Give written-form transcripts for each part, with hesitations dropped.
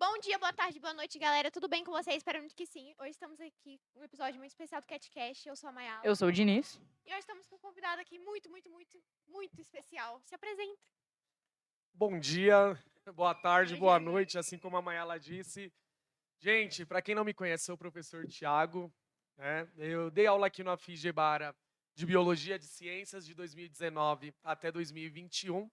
Bom dia, boa tarde, boa noite, galera. Tudo bem com vocês? Espero muito que sim. Hoje estamos aqui com um episódio muito especial do CatCast. Eu sou a Mayala. Eu sou o Diniz. E hoje estamos com um convidado aqui muito especial. Se apresenta. Bom dia, boa tarde, Bom boa dia. noite, assim como a Mayala disse. Gente, para quem não me conhece, sou o professor Tiago. Eu dei aula aqui no Afis Gebara de Biologia de Ciências de 2019 até 2021.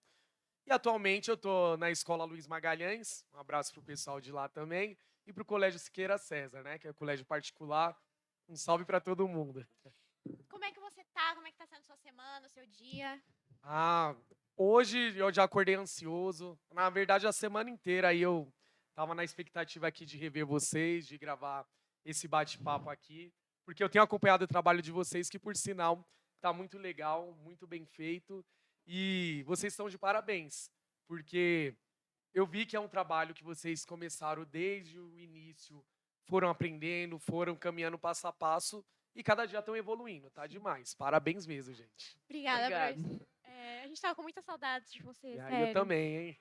E atualmente eu estou na Escola Luiz Magalhães, um abraço para o pessoal de lá também, e para o Colégio Siqueira César, que é o colégio particular. Um salve para todo mundo. Como é que você tá? Como é que tá sendo sua semana, seu dia? Hoje eu já acordei ansioso. Na verdade, a semana inteira aí eu tava na expectativa aqui de rever vocês, de gravar esse bate-papo aqui, porque eu tenho acompanhado o trabalho de vocês, que por sinal tá muito legal, muito bem feito, e vocês estão de parabéns, porque eu vi que é um trabalho que vocês começaram desde o início, foram aprendendo, foram caminhando passo a passo, e cada dia estão evoluindo, tá demais. Parabéns mesmo, gente. Obrigada, Obrigado. professor. A gente tava com muita saudade de você, E aí sério. eu também, hein?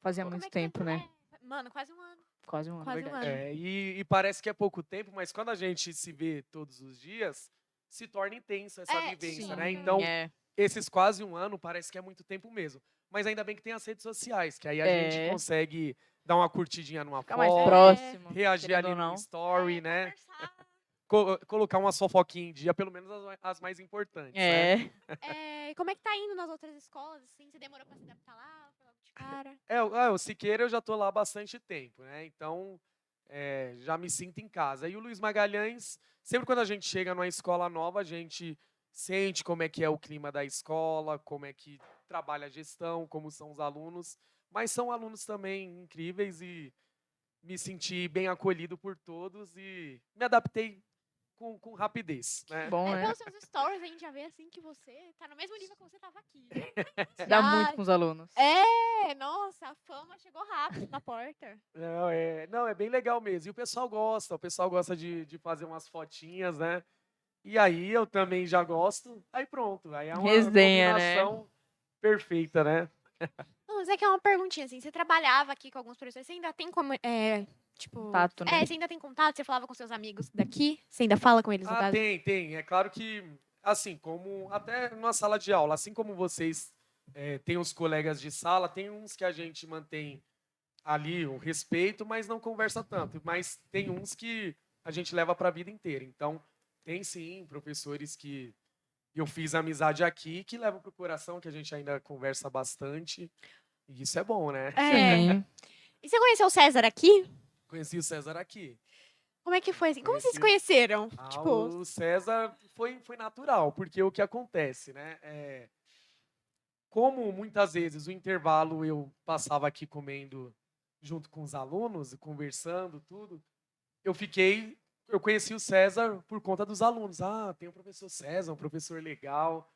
Fazia Como muito é que tempo, você- né? Mano, quase um ano. Quase um ano, Quase um verdade. ano. E parece que é pouco tempo, mas quando a gente se vê todos os dias, se torna intenso essa vivência, sim, né? sim. Então, é. esses quase um ano parece que é muito tempo mesmo. Mas ainda bem que tem as redes sociais, que aí a gente É. consegue dar uma curtidinha numa Ficar mais foto, próximo. reagir querendo ali ou no não. story, né? Conversar. Colocar uma fofoquinha em dia, pelo menos as mais importantes, né? E como é que tá indo nas outras escolas, assim? Você demorou pra se adaptar lá? Foi logo de cara? O Siqueira eu já tô lá há bastante tempo, né? Então, já me sinto em casa. E o Luiz Magalhães, sempre quando a gente chega numa escola nova, a gente sente como é que é o clima da escola, como é que trabalha a gestão, como são os alunos. Mas são alunos também incríveis e me senti bem acolhido por todos e me adaptei com rapidez, né? Bom, né? Pelos seus stories a gente já vê, assim, que você tá no mesmo nível que você tava aqui. Dá Já- muito com os alunos. Nossa, a fama chegou rápido na porta. Não, é bem legal mesmo. E o pessoal gosta de fazer umas fotinhas, né? E aí eu também já gosto, aí pronto. Aí é uma Resenha, né? combinação perfeita, né? Não, mas é que é uma perguntinha, assim, você trabalhava aqui com alguns professores, você ainda tem como, tipo... Contato, né? Você ainda tem contato? Você falava com seus amigos daqui? Você ainda fala com eles, no caso? Tem. É claro que, assim, como até numa sala de aula, assim como vocês têm os colegas de sala, tem uns que a gente mantém ali o respeito, mas não conversa tanto. Mas tem uns que a gente leva para a vida inteira. Então, tem sim professores que eu fiz amizade aqui, que levam para o coração, que a gente ainda conversa bastante. E isso é bom, né? Sim. E você conheceu o César aqui? Conheci o César aqui. Como é que foi, assim? Como vocês se Conheci- conheceram? Tipo, O César foi natural, porque o que acontece, né? Como muitas vezes o intervalo eu passava aqui comendo junto com os alunos, conversando, tudo, eu conheci o César por conta dos alunos. Ah, tem o professor César, um professor legal.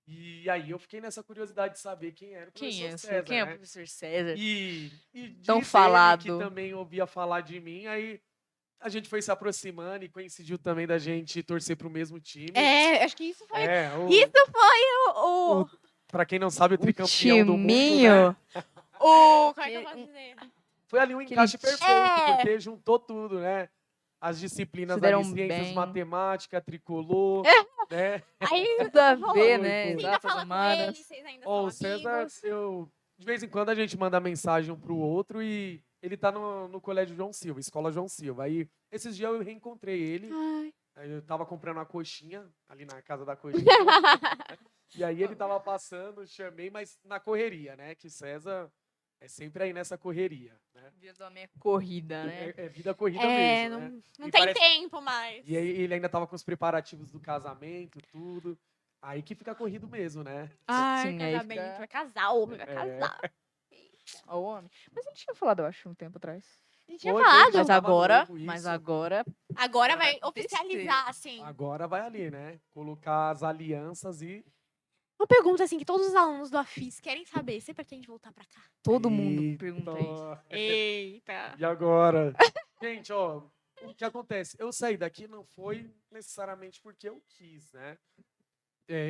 E aí eu fiquei nessa curiosidade de saber quem era o Quem é, professor César, quem é o né? professor César? E Tão diz ele falado. que também ouvia falar de mim, aí a gente foi se aproximando e coincidiu também da gente torcer pro mesmo time. acho que isso foi... Isso o... Pra quem não sabe, o O tricampeão do mundo, né? timinho. Como é que eu posso dizer? Foi ali um Aquele encaixe perfeito, É. porque juntou tudo, né? As disciplinas Se deram ali, ciências, bem. matemática, tricolor, né? Aí, Tudo a rolou. ver, Foi, né? foi. Você ainda Exatas fala com ele, humanas. vocês ainda Ó, são o César, amigos. de vez em quando a gente manda mensagem um pro outro e ele tá no Colégio João Silva, Escola João Silva. Aí, esses dias eu reencontrei ele, Ai. aí eu tava comprando uma coxinha, ali na casa da coxinha, e aí ele tava passando, chamei, mas na correria, né? Que César é sempre aí nessa correria, né? Dia do homem é corrida, né? É vida corrida mesmo, não, né? não E tem parece- tempo mais. E aí ele ainda tava com os preparativos do casamento, tudo. Aí que fica corrido mesmo, né? Ai, Sim, aí casamento, fica- vai casar, homem, vai É. casar. Ó, o homem. Mas ele tinha falado, eu acho, um tempo atrás. A gente tinha Foi, falado. já Mas tava agora, noivo, mas isso. agora Agora vai vai acontecer. oficializar, assim. Agora vai ali, né? Colocar as alianças e. Uma pergunta, assim, que todos os alunos do AFIS querem saber. Você pretende voltar pra cá? todo mundo Eita. pergunta isso. Eita. E agora? Gente, ó, o que acontece? Eu saí daqui não foi necessariamente porque eu quis, né?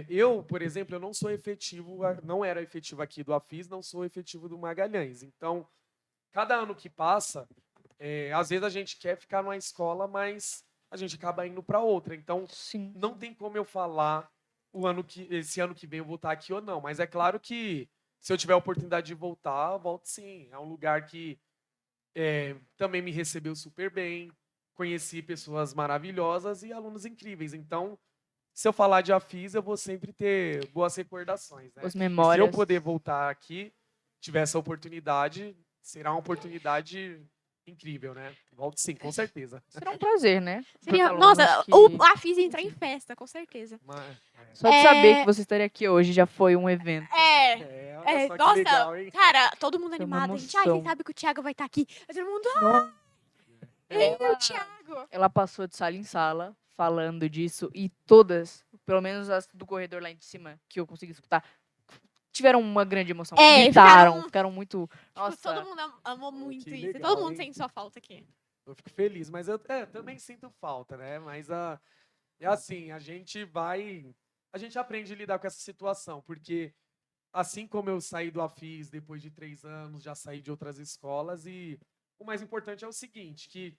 Eu, por exemplo, eu não sou efetivo, não era efetivo aqui do AFIS, não sou efetivo do Magalhães. Então, cada ano que passa, às vezes a gente quer ficar numa escola, mas a gente acaba indo para outra. Então, Sim. não tem como eu falar esse ano que vem eu vou estar aqui ou não. Mas é claro que se eu tiver a oportunidade de voltar, eu volto sim. É um lugar que também me recebeu super bem. Conheci pessoas maravilhosas e alunos incríveis. Então, se eu falar de Afis, eu vou sempre ter boas recordações, né? As E se eu memórias. poder voltar aqui, tiver essa oportunidade, será uma oportunidade incrível, né? Volto sim, com certeza. Será um prazer, né? Pros Seria, alunos nossa, que- a FIS entrar em festa, com certeza. Mas, Só de saber É. que você estaria aqui hoje já foi um evento. olha só que Nossa, legal, hein? cara, todo mundo Foi uma animado. A gente, quem emoção. sabe que o Thiago vai estar aqui? Aí todo mundo, Ela- o Thiago. Ela passou de sala em sala falando disso e todas, pelo menos as do corredor lá em cima, que eu consegui escutar, tiveram uma grande emoção. É, Gritaram, ficaram- ficaram muito. Tipo, Nossa, todo mundo amou muito que isso. E legal, todo mundo hein? sente sua falta aqui. Eu fico feliz, mas eu também sinto falta, né? Mas é assim, a gente aprende a lidar com essa situação, porque assim como eu saí do Afis depois de 3 anos, já saí de outras escolas e o mais importante é o seguinte, que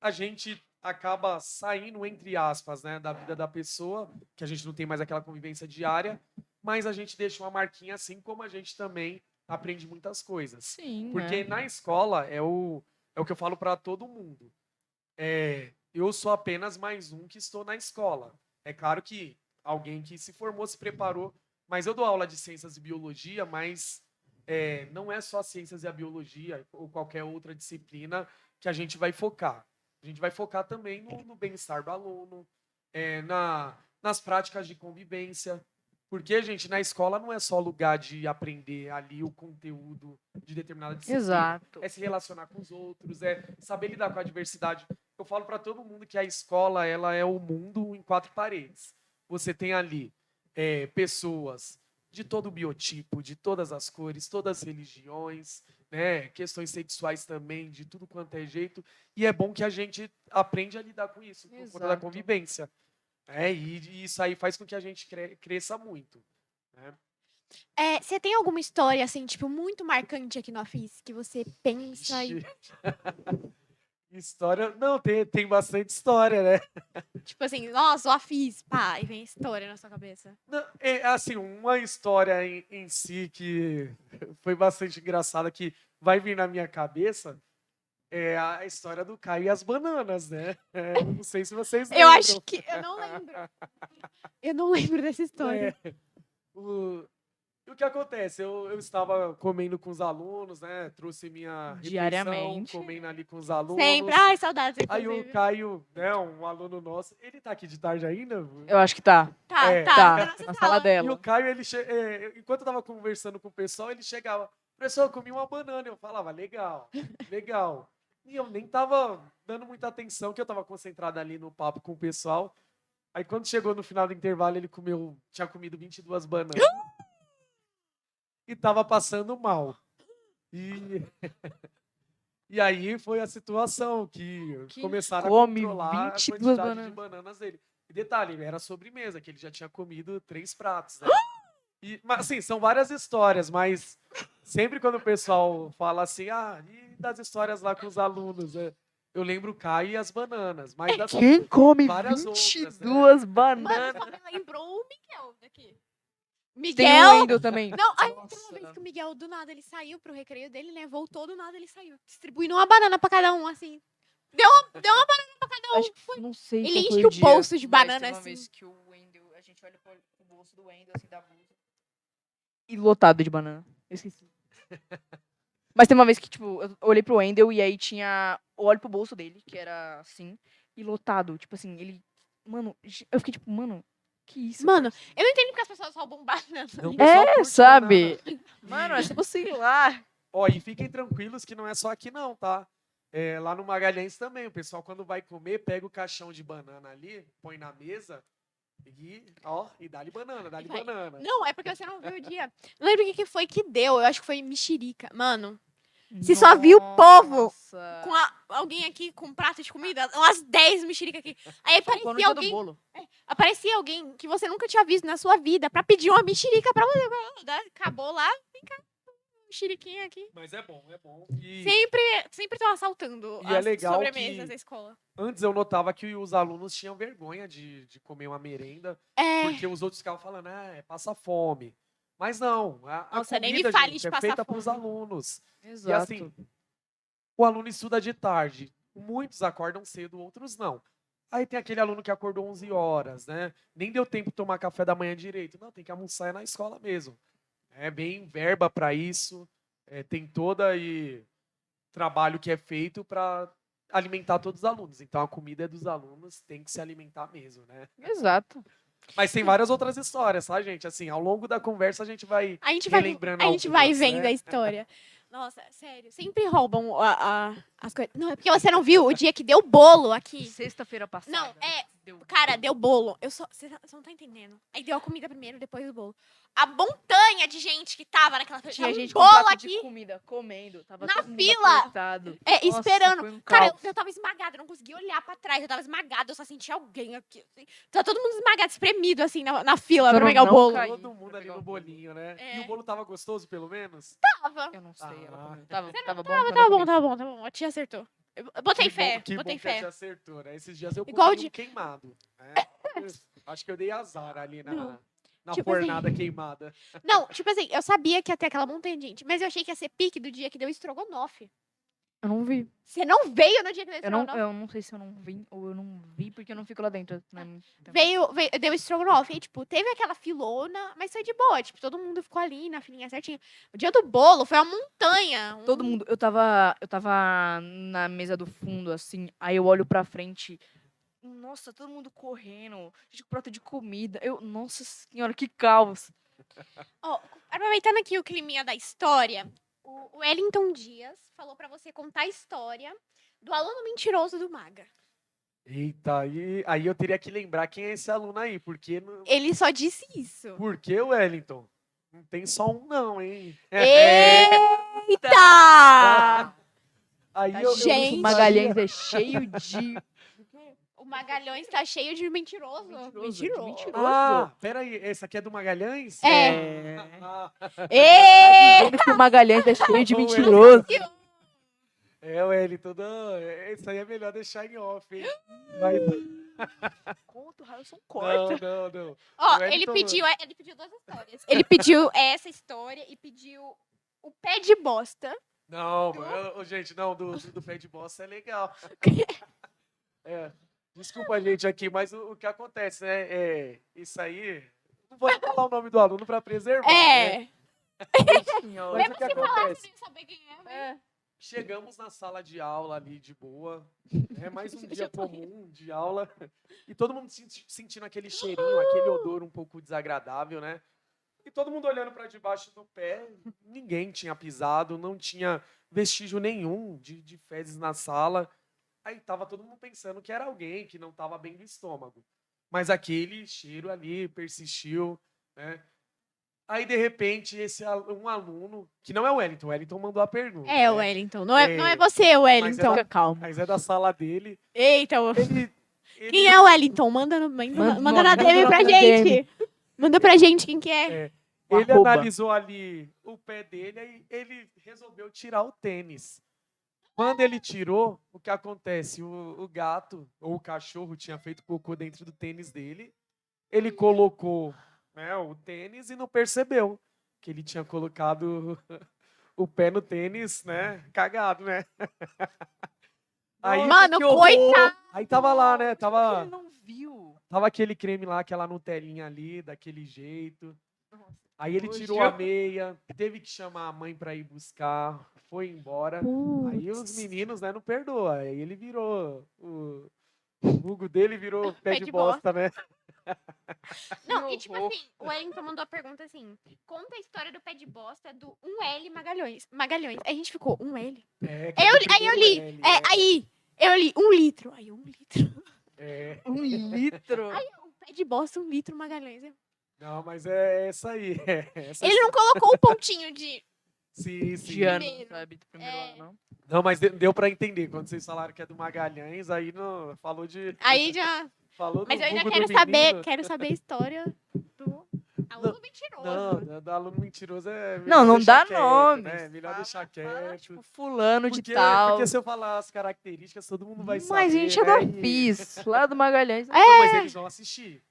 a gente acaba saindo, entre aspas, né, da vida da pessoa, que a gente não tem mais aquela convivência diária, mas a gente deixa uma marquinha assim como a gente também aprende muitas coisas. sim. Porque né? na escola é o que eu falo para todo mundo. Eu sou apenas mais um que estou na escola. É claro que alguém que se formou, se preparou, mas eu dou aula de ciências e biologia, mas não é só a ciências e a biologia ou qualquer outra disciplina que a gente vai focar. A gente vai focar também no bem-estar do aluno, nas práticas de convivência. Porque, gente, na escola não é só lugar de aprender ali o conteúdo de determinada disciplina. Exato. É se relacionar com os outros, é saber lidar com a diversidade. Eu falo para todo mundo que a escola ela é o mundo em 4 paredes. Você tem ali pessoas de todo o biotipo, de todas as cores, todas as religiões, né? Questões sexuais também, de tudo quanto é jeito. E é bom que a gente aprende a lidar com isso, por conta da Exato. convivência. E isso aí faz com que a gente cresça muito. Né? Você tem alguma história, assim, tipo, muito marcante aqui no Afis, que você pensa e, Ixi. História. Não, tem bastante história, né? tipo assim, nossa, o Afis, pá, e vem história na sua cabeça. Não, assim, uma história em si que foi bastante engraçada, que vai vir na minha cabeça, é a história do Caio e as bananas, né? Não sei se vocês Eu lembram. acho que. Eu não lembro. Eu não lembro dessa história. E o que acontece? Eu estava comendo com os alunos, né? Trouxe minha refeição, Diariamente. comendo ali com os alunos. Sempre. Ai, saudades, Aí o inclusive. Caio, né, um aluno nosso, ele tá aqui de tarde ainda? Eu acho que tá. Tá, É. tá. Tá, na na nossa sala sala. E o dela. Caio, enquanto eu tava conversando com o pessoal, ele chegava, professor, eu comi uma banana. Eu falava, legal, legal. E eu nem tava dando muita atenção, que eu tava concentrado ali no papo com o pessoal. Aí quando chegou no final do intervalo, ele tinha comido 22 bananas. E tava passando mal. E aí foi a situação que Que começaram a come controlar a 22 quantidade de bananas. bananas dele. E detalhe, era sobremesa, que ele já tinha comido 3 pratos, né? Mas, assim, são várias histórias, mas sempre quando o pessoal fala assim, e das histórias lá com os alunos, né? Eu lembro o Caio e as bananas, mas assim, Quem come várias outras, né? 22 Mano, bananas? só me lembrou o Miguel daqui. Tem Miguel? o Wendel também. Não, aí tem uma Nossa. vez que o Miguel, do nada, ele saiu pro recreio dele, né? Voltou, do nada ele saiu. Distribuindo uma banana pra cada um, assim. Deu uma banana pra cada um. Acho que não sei Ele qual foi enche o dia, bolso de mas banana, teve uma assim. vez que o Wendel, a gente olha pro bolso do Wendel, assim, da blusa. E lotado de banana. Eu esqueci. Mas tem uma vez que, tipo, eu olhei pro Wendel e aí tinha... Eu olho pro bolso dele, que era assim, e lotado. Tipo assim, ele... Mano, eu fiquei tipo, mano, que isso? Mano, eu não entendo porque as pessoas roubam banana. O pessoal curte sabe? banana. Mano, é tipo, sei lá. Ó, e fiquem tranquilos que não é só aqui não, tá? Lá no Magalhães também, o pessoal quando vai comer, pega o caixão de banana ali, põe na mesa e dá-lhe banana, dá-lhe Vai. banana. Não, é porque você não viu o dia. Não lembro o que foi que deu. Eu acho que foi mexerica. Mano, você só viu o povo Nossa. com alguém aqui com um prato de comida, umas 10 mexericas aqui. Aí Foi no aparecia dia do alguém, bolo. aparecia alguém que você nunca tinha visto na sua vida pra pedir uma mexerica pra você. Acabou lá, mexeriquinha aqui. Mas é bom, é bom. Sempre estão assaltando E é as legal sobremesas que- da escola. Antes eu notava que os alunos tinham vergonha de comer uma merenda, É. porque os outros ficavam falando, passa fome. Mas não, a Nossa, nem me comida, fale gente, de é passar feita para os fome. alunos. Exato. E assim, o aluno estuda de tarde. Muitos acordam cedo, outros não. Aí tem aquele aluno que acordou 11 horas, né? Nem deu tempo de tomar café da manhã direito. Não, tem que almoçar na escola mesmo. É bem verba para isso. Tem todo aí trabalho que é feito para alimentar todos os alunos. Então a comida é dos alunos, tem que se alimentar mesmo, né? Exato. Mas tem várias outras histórias, tá, gente? Assim, ao longo da conversa a gente vai A gente vai, relembrando a gente vai algumas, vendo né? a história. Nossa, sério, sempre roubam as coisas. Não, é porque você não viu o dia que deu bolo aqui. Sexta-feira passada. Não, Deu. cara, deu bolo. Você não tá entendendo. Aí deu a comida primeiro, depois o bolo. A montanha de gente que tava naquela fila. Tinha Tava um gente com bolo prato aqui. de comida, comendo. Tava Na todo mundo fila. apertado. É, Nossa, esperando. foi um Cara, caos. eu tava esmagada, eu não conseguia olhar pra trás. Eu tava esmagada, eu só sentia alguém aqui. Assim. Tá todo mundo esmagado, espremido, assim, na fila Pra pra não pegar o bolo. cair. Todo mundo pra ali pegar no o bolo. bolinho, né? É. E o bolo tava gostoso, pelo menos? Tava. Eu não sei. Ela Ah. comeu. Tava bom? Tá Eu bom, não tá bom, comi. tá bom, tá bom. A tia acertou. Eu botei fé, Que botei bom que a fé. gente acertou, né? Esses dias eu Igual comi de- um queimado. Né? Acho que eu dei azar ali Não. na Tipo assim- fornada queimada. Não, tipo assim, eu sabia que ia ter aquela montanha de gente, mas eu achei que ia ser pique do dia que deu estrogonofe. Eu não vi. Você não veio no dia que deu Eu estrogonofe? não sei se eu não vi ou eu não vi porque eu não fico lá dentro. Né, muito tempo. Deu estrogonofe. E, tipo, teve aquela filona, mas foi de boa. Tipo, todo mundo ficou ali na filinha certinho. O dia do bolo foi uma montanha. Todo mundo. Eu tava na mesa do fundo, assim. Aí eu olho pra frente. Nossa, todo mundo correndo. Gente com prato de comida. Nossa senhora, que caos. Ó, aproveitando aqui o climinha da história, o Wellington Dias falou pra você contar a história do aluno mentiroso do Maga. Eita, aí eu teria que lembrar quem é esse aluno aí, porque Ele só disse isso. por que, Wellington? Não tem só um não, hein? Eita! Aí Tá eu gente. O Magalhães é cheio de. O Magalhães tá cheio de mentiroso. De mentiroso. Ah, peraí, essa aqui é do Magalhães? É. Ah, Ê! Dizendo que o Magalhães é cheio de Ô, mentiroso. Wellington, não, isso aí é melhor deixar em off, hein? Mas, Conta, o Harrison corta. não. Ó, O Wellington- ele pediu duas histórias. Ele pediu essa história e pediu o pé de bosta. Não, gente, não, do pé de bosta é legal. Desculpa, gente, aqui, mas o que acontece, né? Isso aí. Não vou nem falar o nome do aluno para preservar. Né? Senhora. Mas o que acontece? Sem saber quem é, mas... É. Chegamos na sala de aula ali de boa, mais um Gente, dia eu tô comum de aula, e todo mundo sentindo aquele cheirinho, aquele odor um pouco desagradável, né? E todo mundo olhando para debaixo do pé, ninguém tinha pisado, não tinha vestígio nenhum de fezes na sala. Aí tava todo mundo pensando que era alguém que não estava bem do estômago. Mas aquele cheiro ali persistiu, né? Aí, de repente, um aluno, que não é o Wellington mandou a pergunta. É, o né? Wellington. Não é você, Wellington. Fica calmo. Mas é da sala dele. Eita, quem é o Wellington? Manda na Manda DM pra na gente. Manda pra gente quem que é. Ele Arroba. analisou ali o pé dele e ele resolveu tirar o tênis. Quando ele tirou, o que acontece? O gato ou o cachorro tinha feito cocô dentro do tênis dele. Ele colocou, né, o tênis e não percebeu que ele tinha colocado o pé no tênis, né? Cagado, né? Aí, Mano, que horror. coitado. aí tava lá, né? Ele Tava não viu. aquele creme lá, aquela Nutelinha ali, daquele jeito. Aí ele Nojo. tirou a meia, teve que chamar a mãe pra ir buscar, foi embora. Aí os meninos, né, não perdoam. Aí ele virou o vulgo dele virou pé de bosta, né? Não, Que e tipo horror. assim, o Wellington mandou a pergunta assim: conta a história do pé de bosta do 1L Magalhães. Aí a gente ficou, 1L? É, Aí eu li, aí eu li, 1 litro. Aí 1 litro. É. 1 litro. O pé de bosta, 1 litro Magalhães. Não, mas é essa aí. Essa Ele não colocou o pontinho de. Sim, sim. De ano, Primeiro. sabe? Do primeiro É. ano, não. Não, mas deu pra entender. Quando vocês falaram que é do Magalhães, aí não, falou de. Aí já. Falou Mas do eu já vulgo quero do saber, menino. quero saber a história do aluno mentiroso. do aluno mentiroso é melhor Não, não deixar dá quieto, nomes. né? Melhor deixar quieto. Tipo, fulano de Porque, tal. porque se eu falar as características, todo mundo vai saber, Mas a gente né? já E- fiz. Lá do Magalhães. Não, mas eles vão assistir.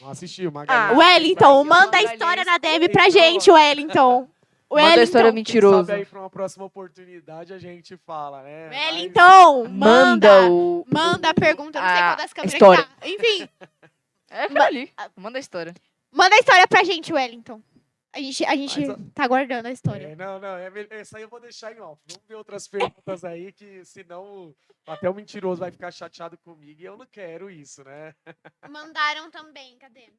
Vão assistir o Magalhães. Ah, Wellington, Brasil, manda a Magalhães, história na DM pra então, gente, Wellington. Manda a história Wellington, Quem mentiroso. sabe aí pra uma próxima oportunidade a gente fala, né? Mas- Wellington, Manda o. Manda a pergunta, eu não sei a qual das câmeras história. tá. Enfim, É, fica ali. Manda a história. manda a história pra gente, Wellington. A gente Mas, ó, tá aguardando a história. não, essa aí eu vou deixar em off. Vamos ver outras perguntas aí, que senão até o mentiroso vai ficar chateado comigo e eu não quero isso, né? Mandaram também, cadê?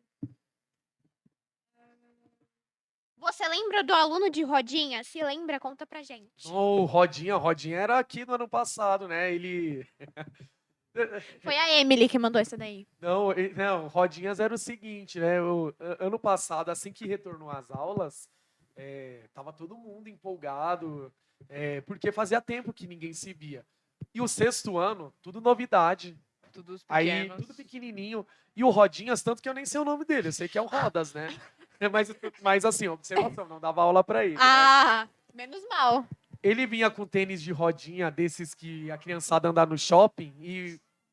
Você lembra do aluno de Rodinha? Se lembra, conta pra gente. O Rodinha era aqui no ano passado, né? Ele. Foi a Emily que mandou essa daí. Não, Rodinhas era o seguinte, né? Ano passado, assim que retornou às aulas, tava todo mundo empolgado, porque fazia tempo que ninguém se via. E o sexto ano, tudo novidade. Tudo os Aí, pequenos. tudo pequenininho. E o Rodinhas, tanto que eu nem sei o nome dele, eu sei que é o Rodas, né? Mas assim, observação, não dava aula pra ele. Né? Ah, menos mal. Ele vinha com tênis de rodinha, desses que a criançada anda no shopping,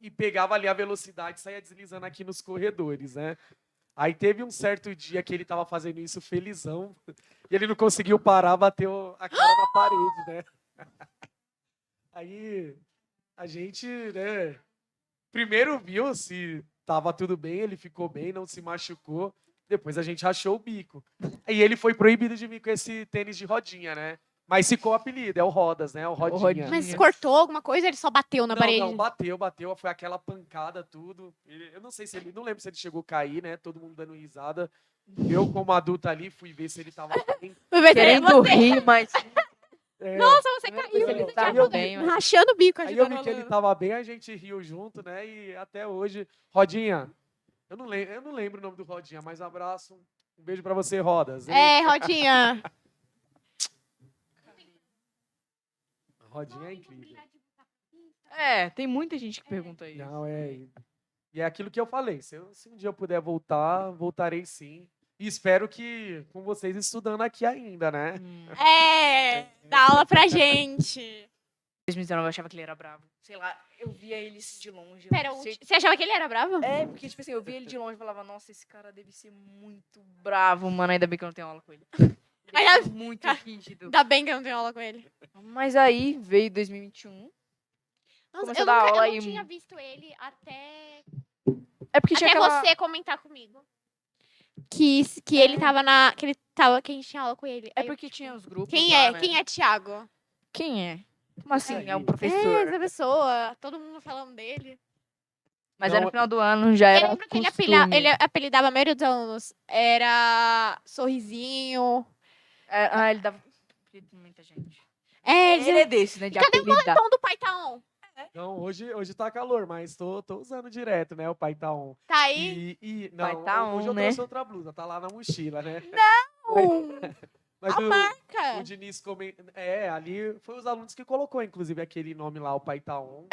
e pegava ali a velocidade e saía deslizando aqui nos corredores, né? Aí teve um certo dia que ele tava fazendo isso felizão, e ele não conseguiu parar, bateu a cara na parede, né? Aí a gente, né, primeiro viu se tava tudo bem, ele ficou bem, não se machucou. Depois a gente rachou o bico. E ele foi proibido de vir com esse tênis de rodinha, né? Mas ficou o apelido, é o Rodas, né? O Rodinha. Rodinha. Mas cortou alguma coisa ou ele só bateu na parede? Não, bateu, foi aquela pancada, tudo. Eu não sei se ele, não lembro se ele chegou a cair, né? Todo mundo dando risada. Eu, como adulto ali, fui ver se ele tava bem. Querendo rir, mas. Nossa, você Primeira caiu. coisa que ele Você tava tinha bem, mas- rachando o bico. Aí eu ajudando vi que o ele aluno. tava bem, a gente riu junto, né? E até hoje, Rodinha, eu não lembro o nome do Rodinha, mas abraço. Um beijo pra você, Rodas. hein? Rodinha. Rodinha é incrível. Tem muita gente que pergunta isso. Não, E é aquilo que eu falei. Se um dia eu puder voltar, voltarei sim. E espero que com vocês estudando aqui ainda, né? Dá aula pra gente. Em 2019 eu achava que ele era bravo. Sei lá, eu via ele assim de longe. Pera, você achava que ele era bravo? Porque, tipo assim, eu via ele de longe e falava, nossa, esse cara deve ser muito bravo, mano. Ainda bem que eu não tenho aula com ele. Ele deve Ainda- ser muito rígido. Ainda bem que eu não tenho aula com ele. Mas aí veio 2021. Nossa, Começou eu a dar aula não e- tinha visto ele até É porque tinha aquela... você comentar comigo. Que ele tava na. Que a gente tinha aula com ele. É Aí eu, porque tinha os grupos quem lá, é? né? Quem é Thiago? Quem é? Como assim? Aí. É um É, professor. essa pessoa. Todo mundo falando dele. Mas Não, aí no final do ano já Eu era lembro que costume. ele apelidava a maioria dos alunos. Era Sorrisinho. Ele dava apelido pra muita gente. Ele Ele é desse, né? De Cadê o apelidar. tom do pai tá on? Então, hoje tá calor, mas tô usando direto, né? O pai tá on. Tá aí? Não, Pai tá hoje on, eu né? trouxe outra blusa, tá lá na mochila, né? Mas A o marca. Diniz ali foi os alunos que colocou, inclusive, aquele nome lá, o pai tá on.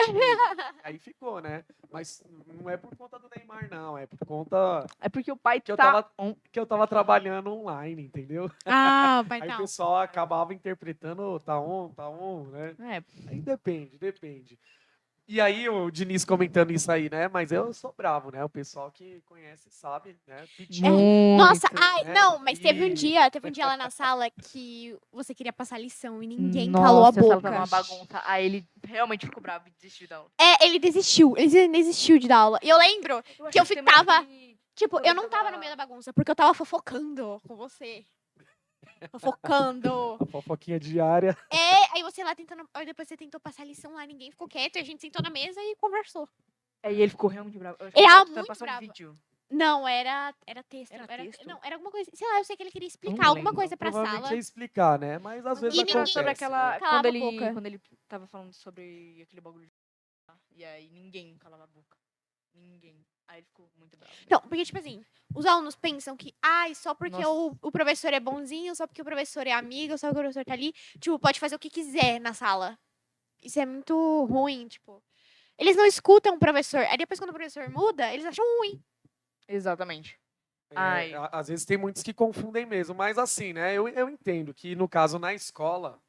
Aí ficou, né? Mas não é por conta do Neymar, não. É por conta É porque o pai que eu tá tava, que eu tava trabalhando online, entendeu? Ah, o pai Aí tá o on. pessoal acabava interpretando, tá on, né? Aí depende. E aí o Diniz comentando isso aí, né? Mas eu sou bravo, né? O pessoal que conhece sabe, né? Pediu. Nossa, Muito. ai, né? não, mas teve um E- dia lá na sala que você queria passar lição e ninguém calou a Nossa, essa boca. tava uma bagunça. Aí ele realmente ficou bravo e desistiu da aula. Ele desistiu de dar aula. E eu lembro, Que eu ficava- tipo, eu não tava no meio da bagunça, porque eu tava fofocando com você. Fofocando. A fofoquinha diária. Aí você lá tentando. Aí depois você tentou passar a lição lá, ninguém ficou quieto, e a gente sentou na mesa e conversou. Aí ele ficou realmente bravo. Eu acho Ele que era tava tentando muito passar um bravo. vídeo. Não, era texto. Era texto? Não, era alguma coisa. Sei lá, eu sei que ele queria explicar não alguma lembro. coisa pra Provavelmente sala. ia explicar, né? Mas às vezes E ninguém- acontece. Sobre aquela. Calava Quando a ele, boca. quando ele tava falando sobre aquele bagulho. E aí ninguém calava a boca. Ninguém. Aí ele ficou muito bravo. Não, porque, tipo assim, os alunos pensam que, só porque o professor é bonzinho, só porque o professor é amigo, só porque o professor tá ali, tipo, pode fazer o que quiser na sala. Isso é muito ruim, tipo. Eles não escutam o professor. Aí depois, quando o professor muda, eles acham ruim. Exatamente. Ai. Às vezes tem muitos que confundem mesmo, mas assim, né? Eu entendo que, no caso, na escola,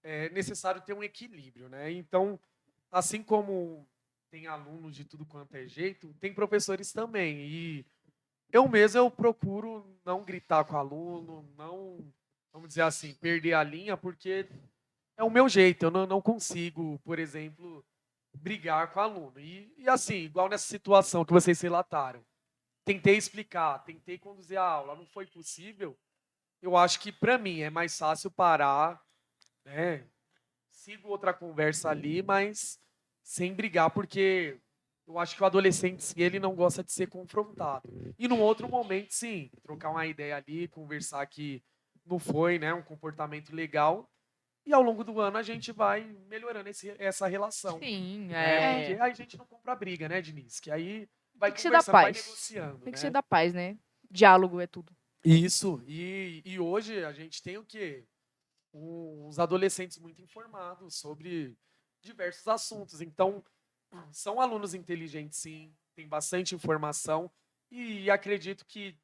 é necessário ter um equilíbrio, né? Então, assim como tem alunos de tudo quanto é jeito, tem professores também. E eu procuro não gritar com o aluno, não, vamos dizer assim, perder a linha, porque é o meu jeito. Eu não consigo, por exemplo, brigar com o aluno. E assim, igual nessa situação que vocês relataram, tentei explicar, tentei conduzir a aula, não foi possível. Eu acho que para mim é mais fácil parar, né? Sigo outra conversa ali, mas sem brigar, porque eu acho que o adolescente, sim, ele não gosta de ser confrontado. E num outro momento, sim, trocar uma ideia ali, conversar que não foi, né, um comportamento legal. E ao longo do ano a gente vai melhorando essa relação. Sim, Porque a gente não compra briga, né, Diniz? Que aí vai Tem que ser da conversando, vai paz. negociando. Tem que né? ser da paz, né? Diálogo é tudo. Isso. E hoje a gente tem o quê? Uns adolescentes muito informados sobre diversos assuntos. Então, são alunos inteligentes, sim, tem bastante informação e acredito que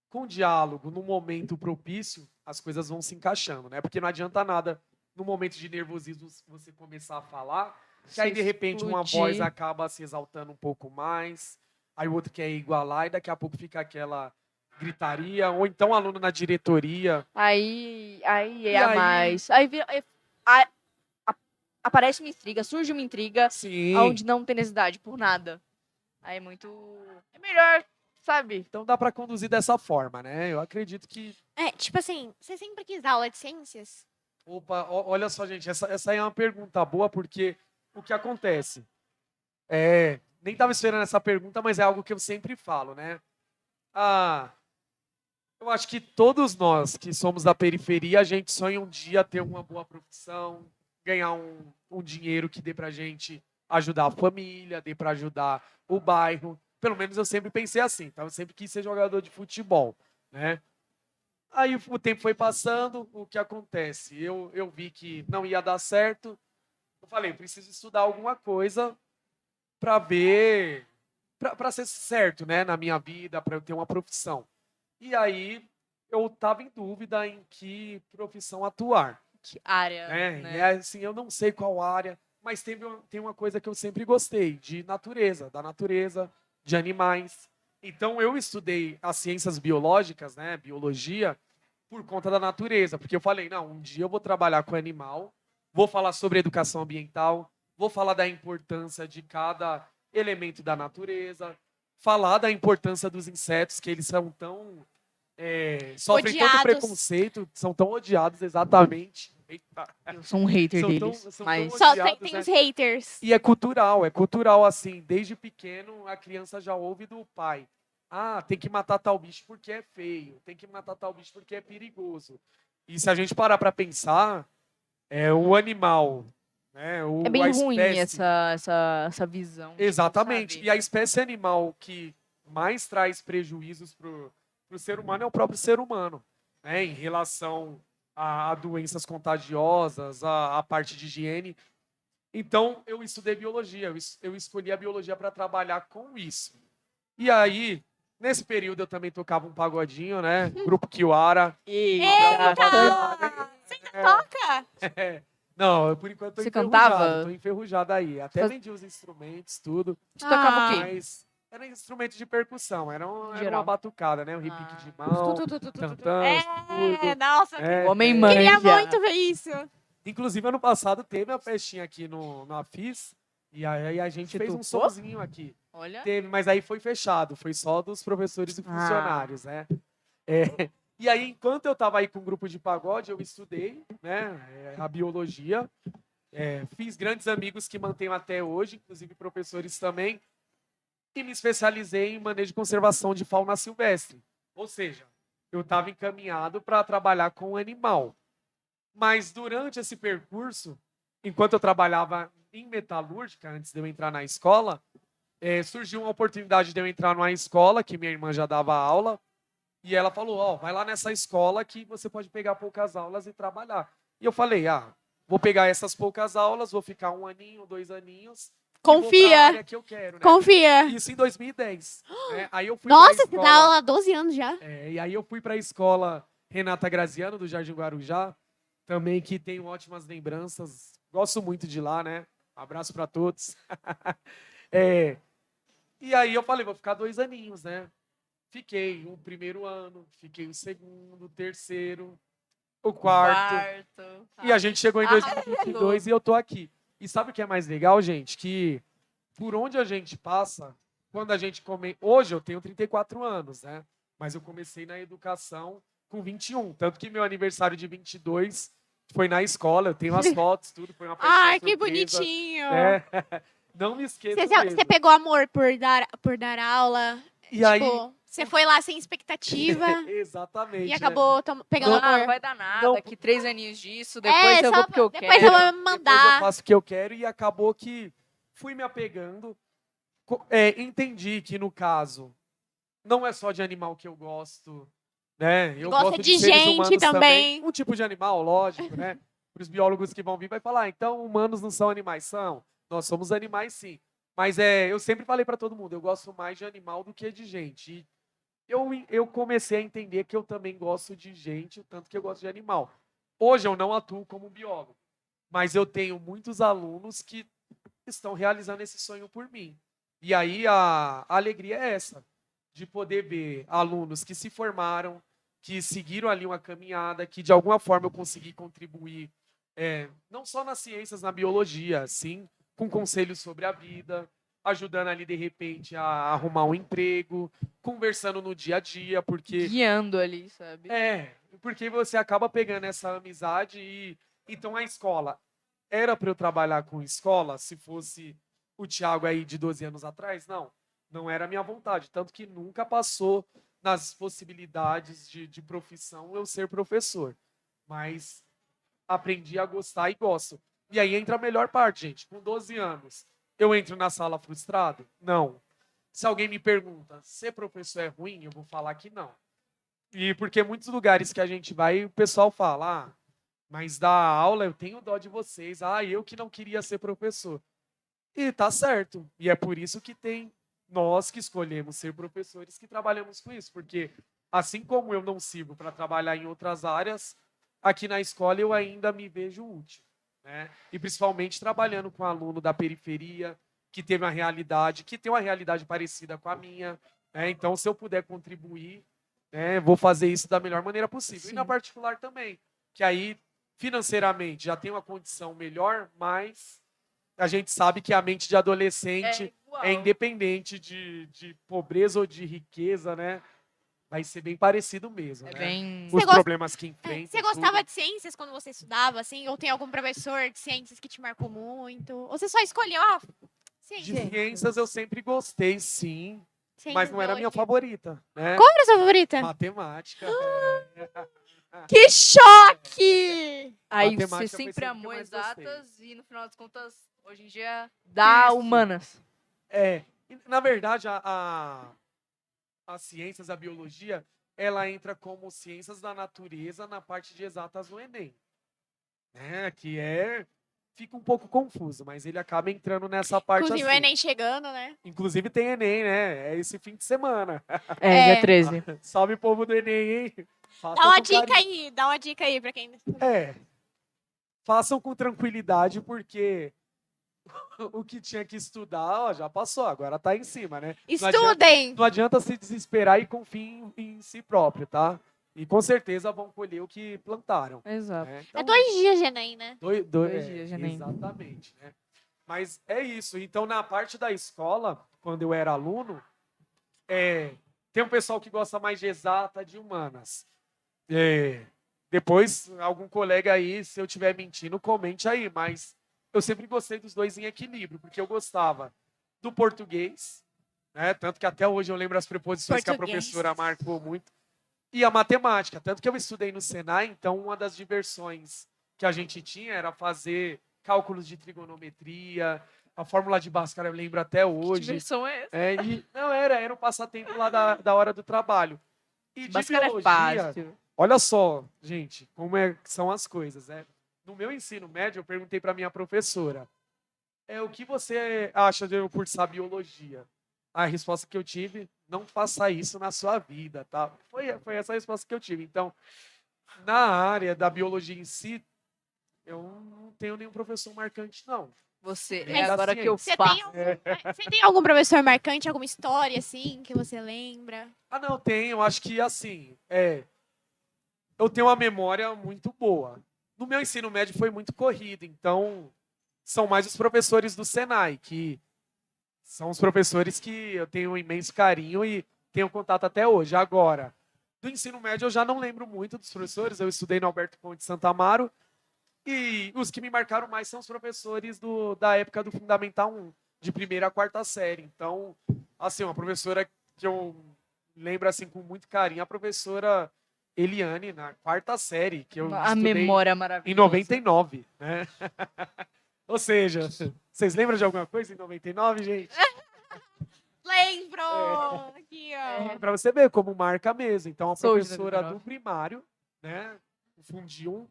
com diálogo, no momento propício, as coisas vão se encaixando, né? Porque não adianta nada, no momento de nervosismo, você começar a falar, que aí, de repente, uma voz acaba se exaltando um pouco mais, aí o outro quer igualar e daqui a pouco fica aquela gritaria, ou então aluno na diretoria. Aí E é a aí, mais. Aí vira, a- aparece uma intriga, surge uma intriga sim. onde não tem necessidade por nada. Aí é muito. É melhor, sabe? Então dá para conduzir dessa forma, né? Eu acredito que. Tipo assim, você sempre quis dar aula de ciências? Opa, olha só, gente, essa aí é uma pergunta boa, porque o que acontece? Nem estava esperando essa pergunta, mas é algo que eu sempre falo, né? Ah, eu acho que todos nós que somos da periferia, a gente sonha um dia ter uma boa profissão, ganhar um dinheiro que dê pra gente ajudar a família, dê para ajudar o bairro. Pelo menos eu sempre pensei assim, então eu sempre quis ser jogador de futebol, né? Aí o tempo foi passando, o que acontece? Eu vi que não ia dar certo. Eu falei, preciso estudar alguma coisa para ver, para ser certo, né, na minha vida, para eu ter uma profissão. E aí eu estava em dúvida em que profissão atuar. Que área, E né? assim, eu não sei qual área, mas tem uma coisa que eu sempre gostei, de natureza, da natureza, de animais. Então eu estudei as ciências biológicas, né, biologia, por conta da natureza, porque eu falei, não, um dia eu vou trabalhar com animal, vou falar sobre educação ambiental, vou falar da importância de cada elemento da natureza, falar da importância dos insetos, que eles são tão sofrem tanto Odiados. preconceito, são tão odiados exatamente. Eita. Eu sou um hater São deles. tão mas Só odiados, tem né? os haters. E é cultural assim, desde pequeno a criança já ouve do pai. Ah, tem que matar tal bicho porque é feio, tem que matar tal bicho porque é perigoso. E se a gente parar para pensar, o animal, né, é a bem ruim espécie, essa visão. tipo, exatamente. sabe? E a espécie animal que mais traz prejuízos pro ser humano é o próprio ser humano, né, em relação a doenças contagiosas, a parte de higiene. Então, eu estudei biologia, eu escolhi a biologia para trabalhar com isso. E aí, nesse período, eu também tocava um pagodinho, né? Grupo Kiwara. Eita! Você ainda toca? Não, por enquanto tô Você enferrujado, cantava? tô enferrujado aí. Até Faz- vendi os instrumentos, tudo. Você tocava o quê? Mas era instrumento de percussão, era uma Geral. batucada, né? Um repique de mão, tantã, Nossa, é, O homem é. queria manja. muito ver isso. Inclusive, ano passado teve a festinha aqui na FIS, e aí a gente Você fez um tocou? sonzinho aqui. Olha. Teve, mas aí foi fechado, foi só dos professores e funcionários, né? E aí, enquanto eu estava aí com o grupo de pagode, eu estudei, né, a biologia, fiz grandes amigos que mantenho até hoje, inclusive professores também, e me especializei em manejo de conservação de fauna silvestre. Ou seja, eu estava encaminhado para trabalhar com animal. Mas durante esse percurso, enquanto eu trabalhava em metalúrgica, antes de eu entrar na escola, surgiu uma oportunidade de eu entrar numa escola que minha irmã já dava aula, e ela falou, vai lá nessa escola que você pode pegar poucas aulas e trabalhar. E eu falei, vou pegar essas poucas aulas, vou ficar 1 aninho, 2 aninhos, vou pra Confia. área que eu quero, né? Confia. Isso em 2010. Né? Aí eu fui pra Nossa, você escola... dá aula há 12 anos já. E aí eu fui para a escola Renata Graziano, do Jardim Guarujá, também que tenho ótimas lembranças. Gosto muito de lá, né? Abraço para todos. É, e aí eu falei, vou ficar 2 aninhos, né? Fiquei o primeiro ano, fiquei o segundo, o terceiro, o quarto. E a gente chegou em 2022 e eu tô aqui. E sabe o que é mais legal, gente? Que por onde a gente passa, quando a gente come... Hoje eu tenho 34 anos, né? Mas eu comecei na educação com 21. Tanto que meu aniversário de 22 foi na escola. Eu tenho as fotos, tudo. Foi uma festa Ai, que surpresa, bonitinho. né? Não me esqueço mesmo. Você pegou amor por dar aula. E aí... Tipo, você foi lá sem expectativa Exatamente. e né? acabou pegando Não, não amor. vai dar nada. Não. Aqui 3 aninhos disso, depois eu só vou porque eu depois quero. eu vou me Depois eu mandar. faço o que eu quero e acabou que fui me apegando. Entendi que, no caso, não é só de animal que eu gosto, né? Eu Gosta gosto de seres gente humanos também. Um tipo de animal, lógico, né? Para os biólogos que vão vir, vai falar, então humanos não são animais? São. Nós somos animais, sim. Mas eu sempre falei para todo mundo, eu gosto mais de animal do que de gente. E eu comecei a entender que eu também gosto de gente, o tanto que eu gosto de animal. Hoje eu não atuo como biólogo, mas eu tenho muitos alunos que estão realizando esse sonho por mim. E aí a alegria é essa, de poder ver alunos que se formaram, que seguiram ali uma caminhada, que de alguma forma eu consegui contribuir, não só nas ciências, na biologia, sim, com conselhos sobre a vida, ajudando ali de repente a arrumar um emprego, conversando no dia a dia, porque Guiando ali, sabe? porque você acaba pegando essa amizade e então a escola era para eu trabalhar com escola, se fosse o Thiago aí de 12 anos atrás? Não, não era a minha vontade. Tanto que nunca passou nas possibilidades de profissão eu ser professor. Mas aprendi a gostar e gosto. E aí entra a melhor parte, gente. Com 12 anos, eu entro na sala frustrado? Não. Se alguém me pergunta, ser professor é ruim? Eu vou falar que não. E porque muitos lugares que a gente vai, o pessoal fala, mas da aula eu tenho dó de vocês. Eu que não queria ser professor. E tá certo. E é por isso que tem nós que escolhemos ser professores que trabalhamos com isso. Porque assim como eu não sirvo para trabalhar em outras áreas, aqui na escola eu ainda me vejo útil. Né? E principalmente trabalhando com aluno da periferia, que teve uma realidade, que tem uma realidade parecida com a minha. Né? Então, se eu puder contribuir, vou fazer isso da melhor maneira possível. Sim. E na particular também. Que aí financeiramente já tem uma condição melhor, mas a gente sabe que a mente de adolescente é independente de pobreza ou de riqueza, né? Vai ser bem parecido mesmo, É né? bem. Os Você gosta- problemas que enfrenta. Você gostava de ciências quando você estudava, assim? Ou tem algum professor de ciências que te marcou muito? Ou você só escolheu, De ciências? ciências eu sempre gostei, sim, mas Ciências, não era a minha biologia. favorita, né? Qual era a sua favorita? Matemática. Que choque! Aí Matemática você foi sempre sempre o que eu amou mais gostei. exatas e no final das contas, hoje em dia, dá Isso. humanas. Na verdade, as ciências, a biologia, ela entra como ciências da natureza na parte de exatas no Enem. Né? Fica um pouco confuso, mas ele acaba entrando nessa parte Inclusive o assim. Enem chegando, né? Inclusive tem Enem, né? É esse fim de semana. É, É. dia 13. Salve, povo do Enem, hein? Façam Dá uma com dica carinho. aí, dá uma dica aí pra quem... Façam com tranquilidade, porque o que tinha que estudar, ó, já passou, agora tá em cima, né? Estudem! Não adianta se desesperar e confiar em si próprio, tá? E com certeza vão colher o que plantaram. Exato. Né? É 2 dias de Enem, né? Dois dias de Enem. Exatamente. Né? Mas é isso. Então, na parte da escola, quando eu era aluno, tem um pessoal que gosta mais de exata, de humanas. Depois, algum colega aí, se eu estiver mentindo, comente aí. Mas eu sempre gostei dos dois em equilíbrio, porque eu gostava do português, né? Tanto que até hoje eu lembro as preposições que a Português. professora marcou muito. E a matemática, tanto que eu estudei no Senai, então uma das diversões que a gente tinha era fazer cálculos de trigonometria, a fórmula de Bhaskara eu lembro até Que hoje. diversão é essa? Não, era um passatempo lá da hora do trabalho. E de Bhaskara é biologia, fácil. olha só, gente, como são as coisas, né? No meu ensino médio, eu perguntei para minha professora, o que você acha de eu cursar biologia? A resposta que eu tive, não faça isso na sua vida, tá? Foi essa a resposta que eu tive. Então, na área da biologia em si, eu não tenho nenhum professor marcante, não. Você, Mas é agora que eu Você faço. você tem algum professor marcante, alguma história, assim, que você lembra? Ah, não, tem. Eu acho que, assim, eu tenho uma memória muito boa. No meu ensino médio foi muito corrido, então são mais os professores do Senai, que são os professores que eu tenho um imenso carinho e tenho contato até hoje. Agora, do ensino médio eu já não lembro muito dos professores, eu estudei no Alberto Conde Santa Amaro e os que me marcaram mais são os professores da época do Fundamental 1, de primeira a quarta série. Então, assim, uma professora que eu lembro assim com muito carinho, a professora Eliane, na quarta série, que eu A estudei memória em maravilhosa. 99, né? Ou seja, vocês lembram de alguma coisa em 99, gente? Lembro! Aqui, ó. Para você ver como marca mesmo. Então, a Sou de professora 99. do primário, né? Fundiu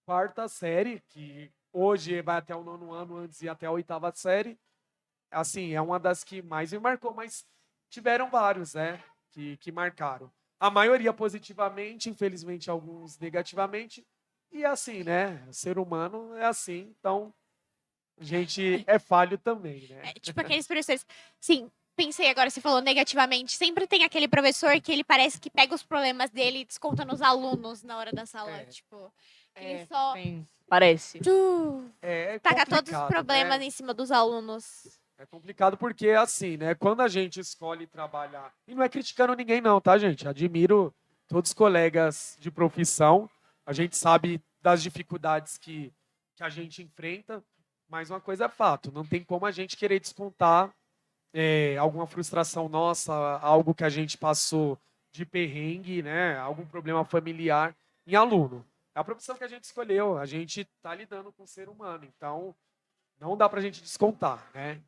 quarta série, que hoje vai até o nono ano, antes ia até a oitava série. Assim, é uma das que mais me marcou, mas tiveram vários, né? Que marcaram. A maioria positivamente, infelizmente alguns negativamente. E assim, né? O ser humano é assim, então a gente é falho também, né? Tipo aqueles professores. Sim, pensei agora, você falou negativamente. Sempre tem aquele professor que ele parece que pega os problemas dele e desconta nos alunos na hora da sala. É. Tipo, ele só Parece. taca todos os complicado, problemas né? em cima dos alunos. É complicado porque, assim, né? Quando a gente escolhe trabalhar. E não é criticando ninguém, não, tá, gente? Admiro todos os colegas de profissão. A gente sabe das dificuldades que a gente enfrenta. Mas uma coisa é fato: não tem como a gente querer descontar alguma frustração nossa, algo que a gente passou de perrengue, né? Algum problema familiar em aluno. É a profissão que a gente escolheu. A gente está lidando com o ser humano. Então, não dá pra gente descontar, né?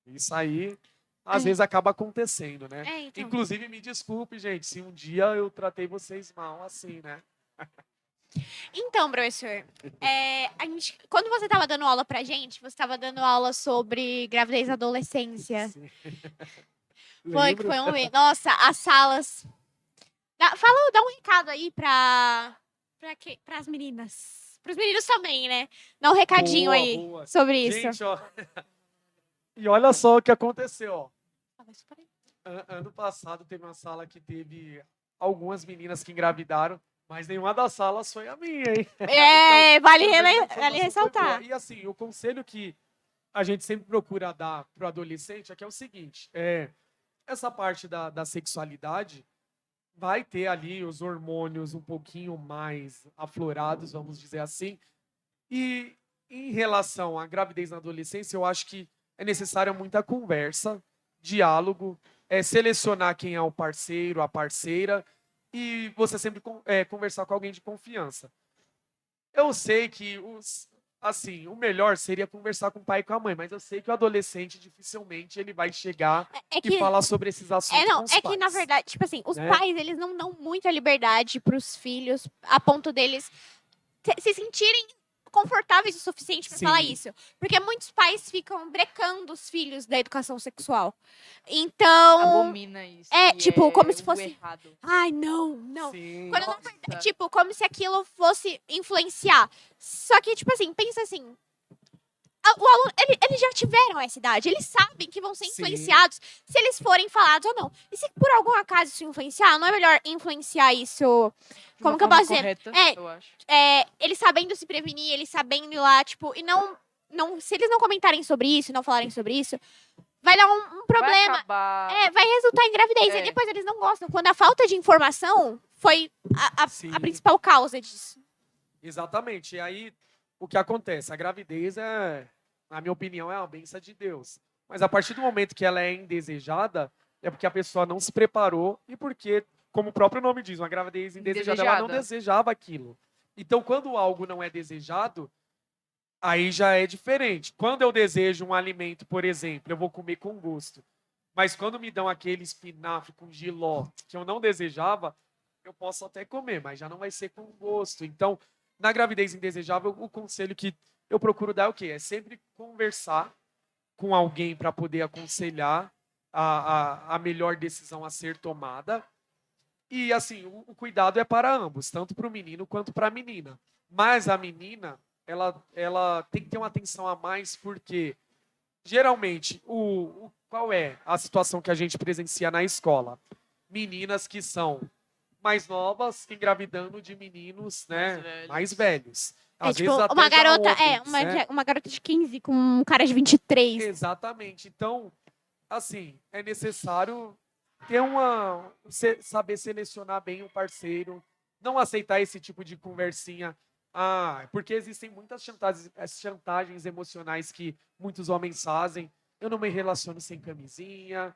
Isso aí, às vezes, acaba acontecendo, né? Então. Inclusive, me desculpe, gente, se um dia eu tratei vocês mal assim, né? Então, professor, quando você estava dando aula pra gente, você estava dando aula sobre gravidez na adolescência. Sim. Foi que Lembro. foi um momento. Nossa, as salas. Dá um recado aí pras meninas. Pros meninos também, né? Dá um recadinho Boa, aí boa. sobre isso. Gente, ó. E olha só o que aconteceu, ó. Vai super aí. Ano passado teve uma sala que teve algumas meninas que engravidaram, mas nenhuma das salas foi a minha, hein? Vale, Então, a informação vale foi ressaltar. boa. E assim, o conselho que a gente sempre procura dar pro adolescente é que é o seguinte: essa parte da sexualidade vai ter ali os hormônios um pouquinho mais aflorados, vamos dizer assim. E em relação à gravidez na adolescência, eu acho que é necessária muita conversa, diálogo, selecionar quem é o parceiro, a parceira, e você sempre conversar com alguém de confiança. Eu sei que assim, o melhor seria conversar com o pai e com a mãe, mas eu sei que o adolescente dificilmente ele vai chegar e falar sobre esses assuntos com os É que, pais. na verdade, tipo assim, os né? pais, eles não dão muita liberdade pros filhos a ponto deles se sentirem confortáveis o suficiente pra falar Sim. isso. Porque muitos pais ficam brecando os filhos da educação sexual. Então, Abomina isso. tipo, como se o fosse... errado. Ai, não. Sim. Quando na verdade, tipo, como se aquilo fosse influenciar. Só que, tipo assim, pensa assim, o aluno, eles já tiveram essa idade, eles sabem que vão ser Sim. influenciados se eles forem falados ou não. E se por algum acaso isso influenciar, não é melhor influenciar isso, De como uma que eu forma posso dizer? correta, eu acho. Eles sabendo se prevenir, eles sabendo ir lá, tipo, e não, se eles não comentarem sobre isso, não falarem sobre isso, vai dar um problema. Vai acabar... Vai resultar em gravidez. E depois eles não gostam. Quando a falta de informação foi Sim. a principal causa disso. Exatamente. E aí, o que acontece? A gravidez na minha opinião, é uma benção de Deus. Mas a partir do momento que ela é indesejada, é porque a pessoa não se preparou e porque, como o próprio nome diz, uma gravidez indesejada, ela não desejava aquilo. Então, quando algo não é desejado, aí já é diferente. Quando eu desejo um alimento, por exemplo, eu vou comer com gosto. Mas quando me dão aquele espinafre com jiló que eu não desejava, eu posso até comer, mas já não vai ser com gosto. Então, na gravidez indesejável, o conselho que eu procuro dar é o quê? É sempre conversar com alguém para poder aconselhar a melhor decisão a ser tomada. E, assim, o cuidado é para ambos, tanto para o menino quanto para a menina. Mas a menina, ela tem que ter uma atenção a mais, porque, geralmente, qual é a situação que a gente presencia na escola? Meninas que são mais novas engravidando de meninos, né, mais velhos. Às tipo, vezes até uma já garota, homens, né? uma garota de 15 com um cara de 23. Exatamente. Então, assim, é necessário ter saber selecionar bem o parceiro, não aceitar esse tipo de conversinha. Porque existem muitas chantagens emocionais que muitos homens fazem. Eu não me relaciono sem camisinha.